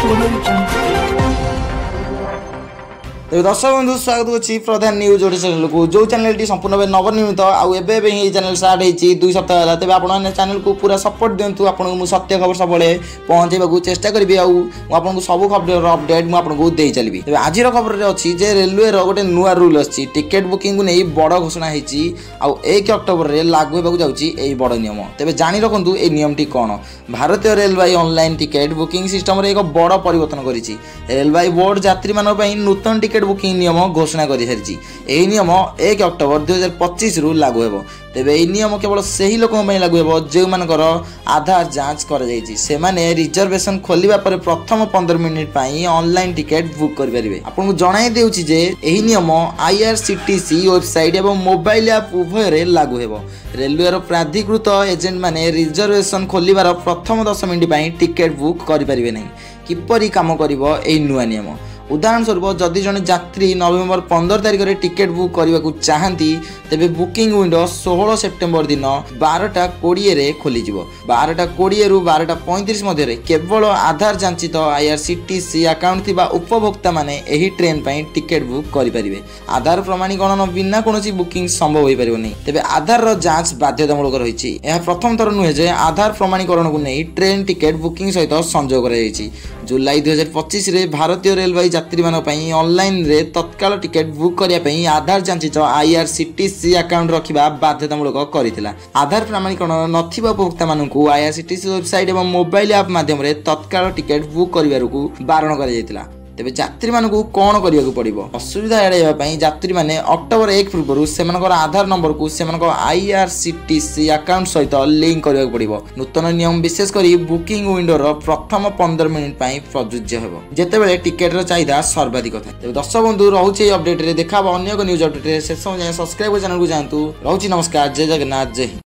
तो दर्शक बंधु स्वागत अच्छी प्रधान न्यूज ओडी चैनल को जो चैनल संपूर्ण भाव नवनिर्मित आउ चैनल स्टार्ट होती 2 सप्ताह है तेज आप चैनल को पूरा सपोर्ट दिंतु आपको सत्य खबर सब पहुँचेगा चेष्टा करी आपको सब खबर अपडेट मुझे दे चलि तेज आज खबर अच्छी रेलवे गोटे नुआ रूल अच्छी टिकेट बुकिंग को नहीं बड़ घोषणा होती 1 अक्टोबर में लागू होगा जाऊँगी बड़ नियम तेज जाणी रखु ये नियमटी कौन भारतीय railway online ticket booking system एक बड़ परिवर्तन करी रेलवे बोर्ड यात्री मानी नूतन टिकेट बुकिंग नियम घोषणा कर सारी नियम 1 अक्टोबर 2025 रु लागू हो तेज यह नियम केवल से ही लोक लागू हो जो मानकर आधार जांच कर रिजर्वेशन खोलिबा पर प्रथम 15 मिनिट ऑनलाइन टिकेट बुक करेंगे आपको जणाई देउछि जे एही नियम IRCTC वेबसाइट एवं मोबाइल ऐप उभय लागू हो रेलवे प्राधिकृत एजेंट माने रिजर्वेशन खोलिबार प्रथम 10 मिनिट टिकेट बुक करें नहीं किपरि काम करिवो एही नुआ नियम उदाहरण स्वरूप जदि जड़े यात्री नवेम्बर 15 तारिख में टिकेट बुक करने को चाहती तेरे बुकिंग विंडो 16 सेप्टेम्बर दिन 12:20 खोल 12:20 रु 12:35 मध्य केवल आधार जांचित IRCTC अकाउंट थी उपभोक्ता माने एही ट्रेन पर टिकेट बुक करेंगे आधार प्रमाणीकरण बिना कौन बुकिंग संभव हो पारे तेज आधार जांच बाध्यतामूलक रही प्रथम थर नुहे जे आधार प्रमाणीकरण को नहीं ट्रेन टिकेट बुकिंग सहित संजोग कर जुलाई 2025 रे भारतीय रेलवे यात्री मानी ऑनलाइन रे तत्काल टिकेट बुक करने आधार जांचित IRCTC अकाउंट रखा बाध्यतामूलक करथिला आधार प्रमाणीकरण नथिबा उपभोक्ता मानकु IRCTC वेबसाइट एवं मोबाइल ऐप माध्यम तत्काल टिकेट बुक करिवारु बारण करा जायतिला तेज यात्री मानक कौन करने पड़ो असुविधा एड़ाई यात्री मैंने अक्टोबर 1 पूर्व से आधार नंबर को IRCTC अकाउंट सहित लिंक करने पड़ो नूतन नियम विशेषकर बुकिंग विंडोर प्रथम 15 मिनिट प्रযোज्य हो जितेबाला टिकेटर चाहिदा सर्वाधिक था तेज दर्शक बंधु रोचे अपडेट देखा अन्य न्यूज अपडेट शेष सब्सक्राइब चैनल को जातु रोची नमस्कार जय जगन्नाथ जय।